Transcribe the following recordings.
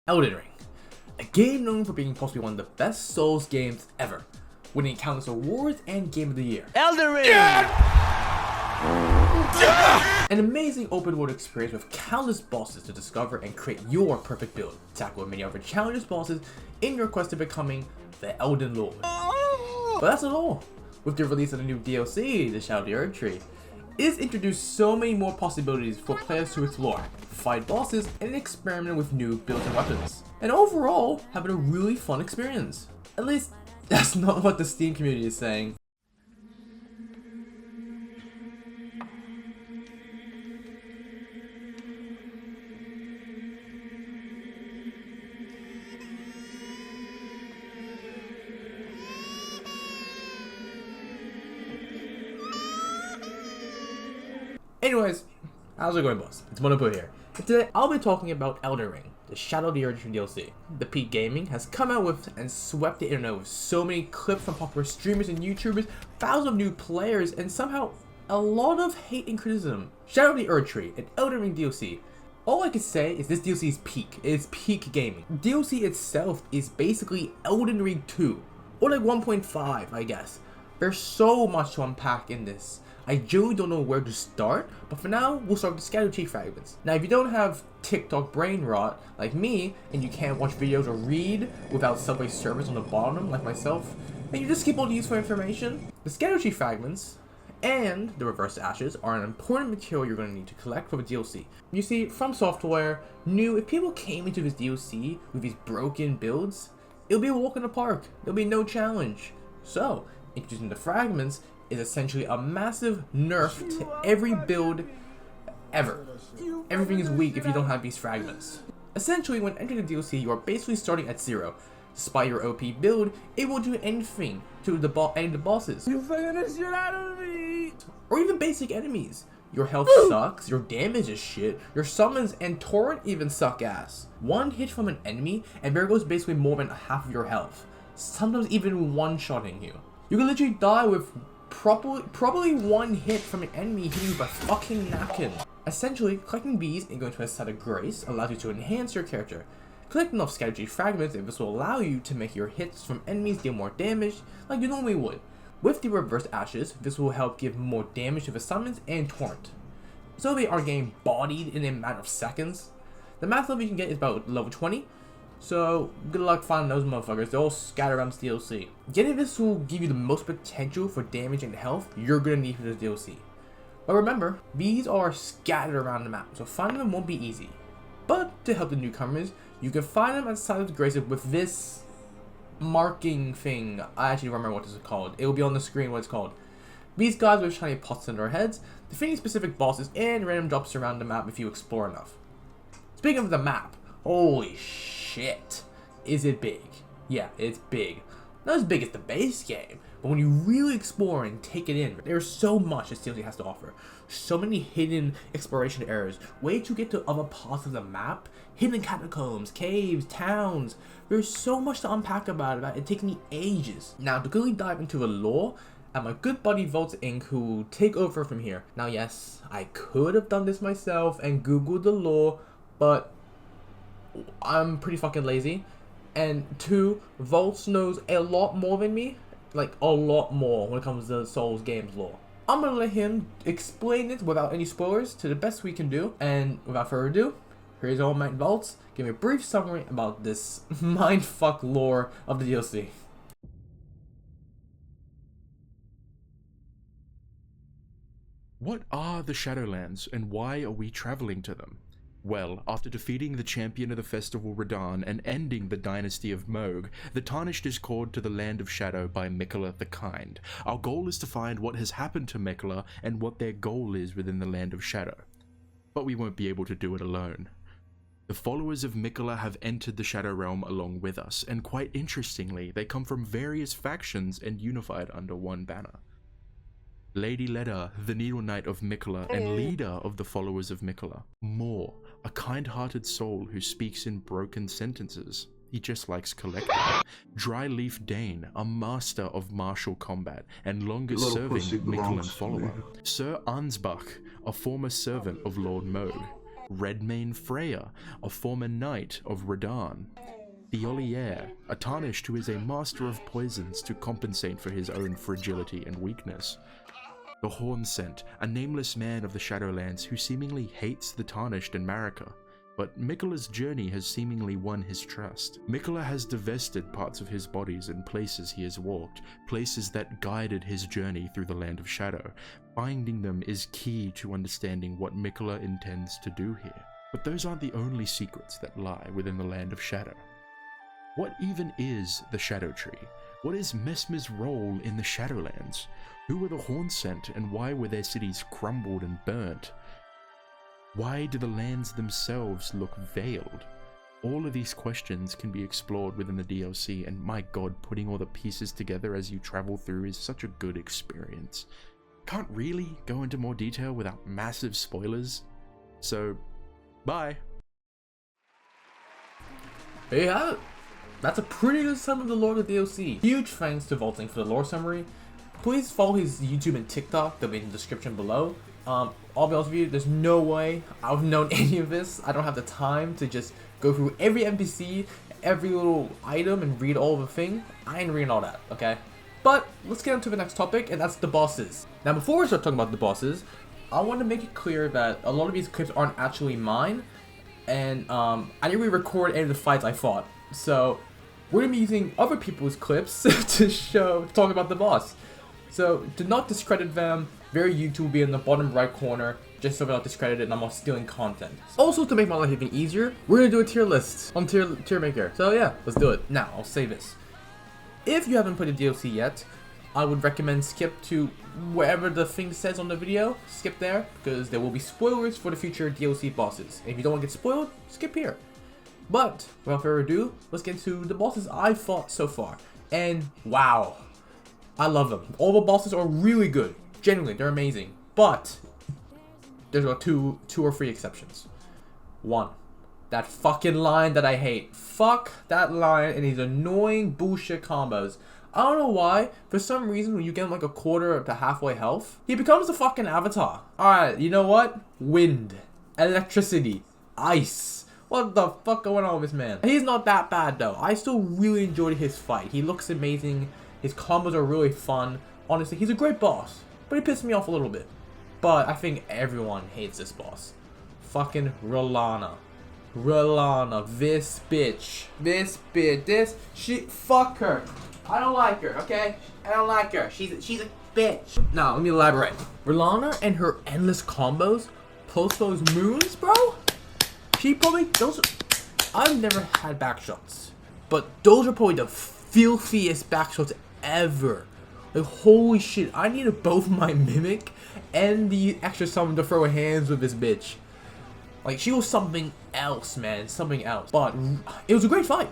Elden Ring, a game known for being possibly one of the best Souls games ever, winning countless awards and Game of the Year. Elden Ring! An amazing open world experience with countless bosses to discover and create your perfect build. Tackle many other challenges bosses in your quest to becoming the Elden Lord. But that's not all. With the release of the new DLC, the Shadow of the Erdtree, it's introduced so many more possibilities for players to explore, fight bosses, and experiment with new builds and weapons. And overall, having a really fun experience. At least, that's not what the Steam community is saying. Anyways, how's it going, boss? It's Monopooma here, and today I'll be talking about Elden Ring, the Shadow of the Erdtree DLC. The Peak Gaming has come out with and swept the internet with so many clips from popular streamers and YouTubers, thousands of new players, and somehow a lot of hate and criticism. Shadow of the Erdtree, an Elden Ring DLC. All I can say is this DLC is peak. It's peak gaming. DLC itself is basically Elden Ring 2, or like 1.5, I guess. There's so much to unpack in this. I genuinely don't know where to start, but for now, we'll start with the Erdtree Fragments. Now, if you don't have TikTok brain rot like me, and you can't watch videos or read without Subway service on the bottom like myself, and you just skip all the useful information, the Erdtree Fragments and the Reverse Ashes are an important material you're going to need to collect for the DLC. You see, From Software knew if people came into this DLC with these broken builds, it'll be a walk in the park. There'll be no challenge. So, introducing the Fragments is essentially a massive nerf to every build ever. Everything is weak if you don't have these fragments. Essentially, when entering the DLC, you are basically starting at zero. Despite your OP build, it will do anything to any of the bosses. You figured this shit out of me! Or even basic enemies. Your health sucks, your damage is shit, your summons and torrent even suck ass. One hit from an enemy and there goes basically more than half of your health. Sometimes even one-shotting you. You can literally die with probably one hit from an enemy hitting you with a fucking napkin. Essentially, collecting these and going to a site of grace allows you to enhance your character. Collect enough Erdtree Fragments and this will allow you to make your hits from enemies deal more damage like you normally would. With the Reverse Ashes, this will help give more damage to the summons and torrent. So they are getting bodied in a matter of seconds. The max level you can get is about level 20. So, good luck finding those motherfuckers. They're all scattered around this DLC. Getting this will give you the most potential for damage and health you're gonna need for this DLC. But remember, these are scattered around the map, so finding them won't be easy. But to help the newcomers, you can find them at Site of Grace with this marking thing. I actually don't remember what this is called. It will be on the screen what it's called. These guys with shiny pots on their heads, defeating specific bosses and random drops around the map if you explore enough. Speaking of the map, holy shit, is it big? Yeah, it's big. Not as big as the base game, but when you really explore and take it in, there's so much this DLC has to offer. So many hidden exploration areas, way to get to other parts of the map, hidden catacombs, caves, towns. There's so much to unpack about it. It takes me ages. Now, to quickly dive into the lore, and my good buddy Volts Inc. who will take over from here. Now, yes, I could have done this myself and googled the lore, but I'm pretty fucking lazy. And two, Volts knows a lot more than me. Like, a lot more when it comes to Souls games lore. I'm gonna let him explain it without any spoilers to the best we can do. And without further ado, here's old Mike Volts. Give me a brief summary about this mindfuck lore of the DLC. What are the Shadowlands and why are we traveling to them? Well, after defeating the champion of the festival Radahn and ending the dynasty of Mohg, the Tarnished is called to the Land of Shadow by Miquella the Kind. Our goal is to find what has happened to Miquella and what their goal is within the Land of Shadow. But we won't be able to do it alone. The followers of Miquella have entered the Shadow Realm along with us, and quite interestingly, they come from various factions and unified under one banner. Lady Leda, the Needle Knight of Miquella and leader of the followers of Miquella. Moore, a kind-hearted soul who speaks in broken sentences. He just likes collecting. Dryleaf Dane, a master of martial combat and longest-serving Miquellan follower. Sir Ansbach, a former servant of Lord Mohg. Redmane Freya, a former knight of Radahn. Thiolier, a Tarnished who is a master of poisons to compensate for his own fragility and weakness. The Hornsent, a nameless man of the Shadowlands who seemingly hates the Tarnished and Marika, but Miquella's journey has seemingly won his trust. Miquella has divested parts of his bodies in places he has walked, places that guided his journey through the Land of Shadow. Finding them is key to understanding what Miquella intends to do here. But those aren't the only secrets that lie within the Land of Shadow. What even is the Shadow Tree? What is Messmer's role in the Shadowlands? Who were the Hornsent and why were their cities crumbled and burnt? Why do the lands themselves look veiled? All of these questions can be explored within the DLC, and my god, putting all the pieces together as you travel through is such a good experience. Can't really go into more detail without massive spoilers, so bye. There you have it. That's a pretty good sum of the lore of the DLC. Huge thanks to Vaulting for the lore summary. Please follow his YouTube and TikTok, they'll be in the description below. I'll be honest with you, there's no way I've known any of this. I don't have the time to just go through every NPC, every little item, and read all of the thing. I ain't reading all that, okay? But let's get on to the next topic, and that's the bosses. Now, before we start talking about the bosses, I want to make it clear that a lot of these clips aren't actually mine, and I didn't really record any of the fights I fought. So we're gonna be using other people's clips to talk about the boss. So do not discredit them. Their YouTube will be in the bottom right corner, just so they're not discredited and I'm not stealing content. Also, to make my life even easier, we're gonna do a tier list on tier maker. So yeah, let's do it. Now, I'll say this. If you haven't played the DLC yet, I would recommend skip to wherever the thing says on the video. Skip there, because there will be spoilers for the future DLC bosses. If you don't want to get spoiled, skip here. But, without further ado, let's get into the bosses I've fought so far. And, wow. I love them. All the bosses are really good. Genuinely, they're amazing. But, there's about two or three exceptions. One, that fucking line that I hate. Fuck that line and these annoying bullshit combos. I don't know why, for some reason when you get him like a quarter to halfway health, he becomes a fucking avatar. Alright, you know what? Wind, electricity, ice. What the fuck going on with this man? He's not that bad though. I still really enjoyed his fight. He looks amazing. His combos are really fun. Honestly, he's a great boss. But he pissed me off a little bit. But I think everyone hates this boss. Fucking R'hllana. R'hllana. This bitch. Fuck her. I don't like her, okay? I don't like her. She's a bitch. Now, let me elaborate. R'hllana and her endless combos, plus those moons, bro. She probably, I've never had backshots, but those are probably the filthiest backshots ever. Like, holy shit, I needed both my Mimic and the extra summon to throw hands with this bitch. Like, she was something else, man, something else. But it was a great fight.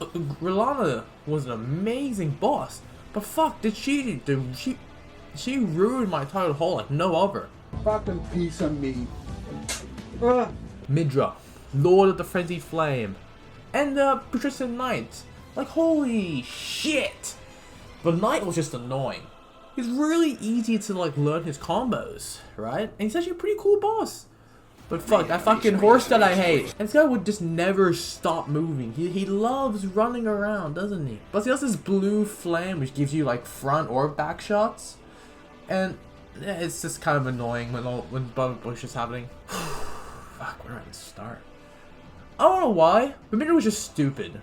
R'hllana was an amazing boss, but fuck, she ruined my title hole like no other. Fucking piece of meat. Midra, Lord of the Frenzied Flame, and the Patrician Knight. Like, holy shit! The Knight was just annoying. He's really easy to like learn his combos, right? And he's actually a pretty cool boss. But fuck, that fucking horse that I hate. And this guy would just never stop moving. He loves running around, doesn't he? Plus he has this blue flame which gives you like front or back shots. And yeah, it's just kind of annoying when Bush is happening. Fuck, where do I even start? I don't know why, but Midra was just stupid.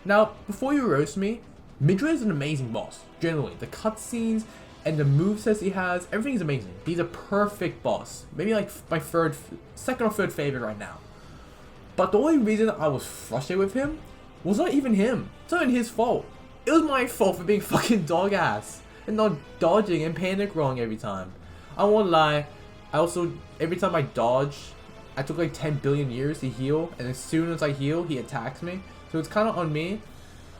Now, before you roast me, Midra is an amazing boss. Generally, the cutscenes and the movesets he has, everything is amazing. He's a perfect boss. Maybe like my second or third favorite right now. But the only reason I was frustrated with him was not even him. It's not even his fault. It was my fault for being fucking dog ass and not dodging and panic rolling every time. I won't lie. I also, every time I dodge, I took like 10 billion years to heal, and as soon as I heal, he attacks me. So it's kind of on me.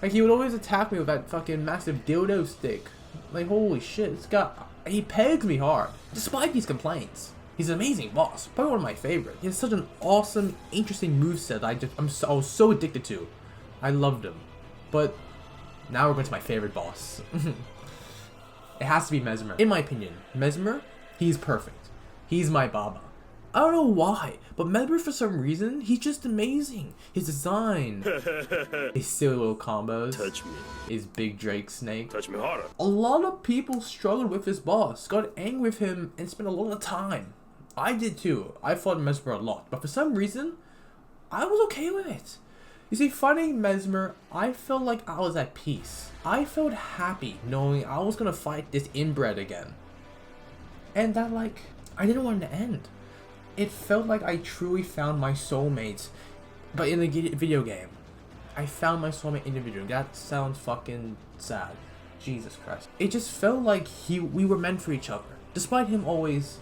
Like, he would always attack me with that fucking massive dildo stick. Like, holy shit, this guy, he pegs me hard. Despite these complaints, he's an amazing boss. Probably one of my favorite. He has such an awesome, interesting moveset that I was so addicted to. I loved him. But now we're going to my favorite boss. It has to be Messmer. In my opinion, Messmer, he's perfect. He's my Baba. I don't know why, but Mesmer, for some reason, he's just amazing. His design, his silly little combos, Touch me. his big Drake snake. Touch me harder. A lot of people struggled with this boss, got angry with him, and spent a lot of time. I did too. I fought Mesmer a lot, but for some reason, I was okay with it. You see, fighting Mesmer, I felt like I was at peace. I felt happy knowing I was gonna fight this inbred again. And that, like, I didn't want it to end. It felt like I truly found my soulmate, but in the video game. I found my soulmate in the video game. That sounds fucking sad. Jesus Christ. It just felt like we were meant for each other. Despite him always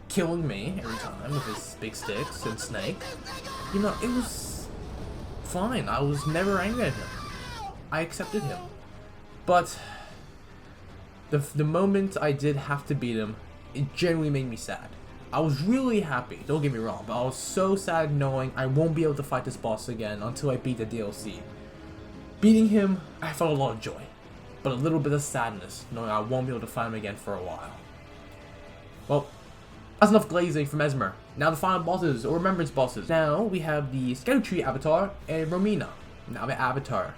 killing me every time with his big sticks and snake. You know, it was fine. I was never angry at him. I accepted him. But the moment I did have to beat him, it genuinely made me sad. I was really happy, don't get me wrong, but I was so sad knowing I won't be able to fight this boss again until I beat the DLC. Beating him, I felt a lot of joy, but a little bit of sadness knowing I won't be able to fight him again for a while. Well, that's enough glazing for Mesmer. Now the final bosses, or remembrance bosses. Now we have the Erdtree avatar and Romina. Now the avatar.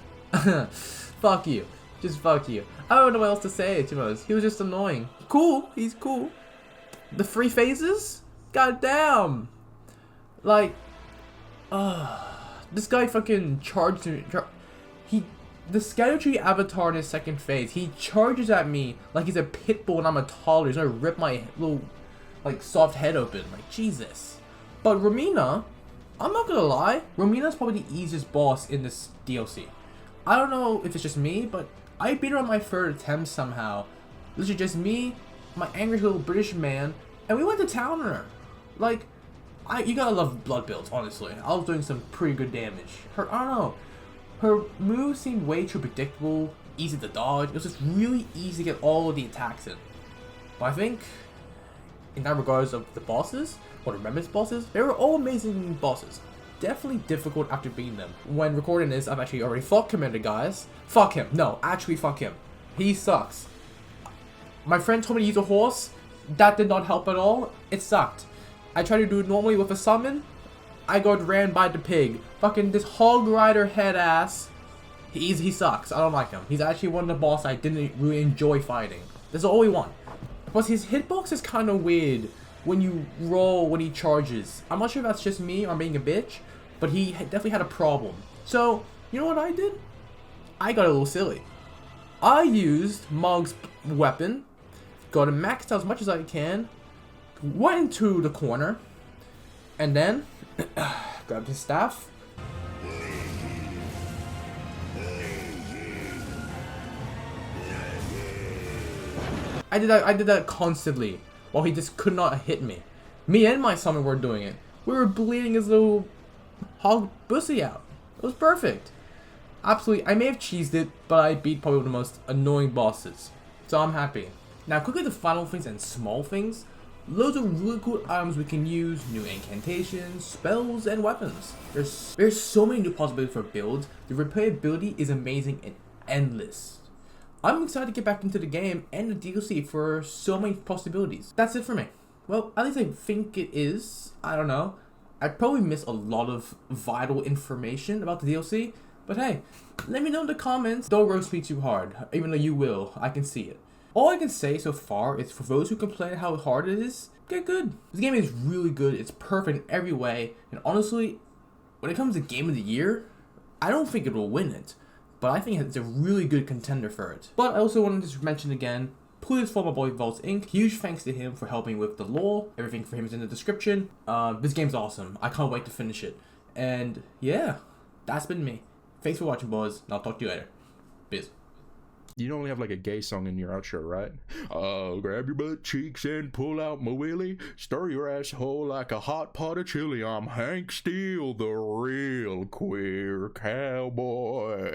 Fuck you. Just fuck you. I don't know what else to say, to be honest. He was just annoying. Cool, he's cool. The 3 phases? God damn. Like, this guy fucking charged me. The Erdtree avatar in his 2nd phase, he charges at me like he's a pit bull and I'm a toddler. He's gonna rip my little, like, soft head open. Like, Jesus. But Romina, I'm not gonna lie, Romina's probably the easiest boss in this DLC. I don't know if it's just me, but I beat her on my 3rd attempt somehow. This is just me, my angry little British man, and we went to town on her. Like, you gotta love blood builds, honestly. I was doing some pretty good damage. I don't know. Her moves seemed way too predictable, easy to dodge. It was just really easy to get all of the attacks in. But I think, in that regards of the bosses, or the remembrance bosses, they were all amazing bosses. Definitely difficult after beating them. When recording this, I've actually already fought Commander, guys. Fuck him. No, actually fuck him. He sucks. My friend told me to use a horse. That did not help at all. It sucked. I tried to do it normally with a summon. I got ran by the pig. Fucking this hog rider head ass. He sucks. I don't like him. He's actually one of the boss I didn't really enjoy fighting. That's all we want. Plus his hitbox is kind of weird when you roll when he charges. I'm not sure if that's just me or I'm being a bitch, but he definitely had a problem. So, you know what I did? I got a little silly. I used Mog's weapon, got him maxed out as much as I can, went into the corner, and then grabbed his staff. I did that constantly, while he just could not hit me. Me and my summon were doing it. We were bleeding his little hog pussy out. It was perfect. Absolutely, I may have cheesed it, but I beat probably one of the most annoying bosses. So I'm happy. Now quickly the final things and small things. Loads of really cool items we can use, new incantations, spells, and weapons. There's so many new possibilities for builds. The replayability is amazing and endless. I'm excited to get back into the game and the DLC for so many possibilities. That's it for me. Well, at least I think it is. I don't know. I probably missed a lot of vital information about the DLC, but hey, let me know in the comments. Don't roast me too hard, even though you will. I can see it. All I can say so far is for those who complain how hard it is, get good. This game is really good. It's perfect in every way, and honestly, when it comes to Game of the Year, I don't think it will win it, but I think it's a really good contender for it. But I also wanted to mention again, please follow my boy Vaults Inc. Huge thanks to him for helping with the lore. Everything for him is in the description. This game's awesome. I can't wait to finish it. And yeah, that's been me. Thanks for watching, boys, and I'll talk to you later. Peace. You don't only have like a gay song in your outro, right? Grab your butt cheeks and pull out my willy. Stir your asshole like a hot pot of chili. I'm Hank Steele, the real queer cowboy.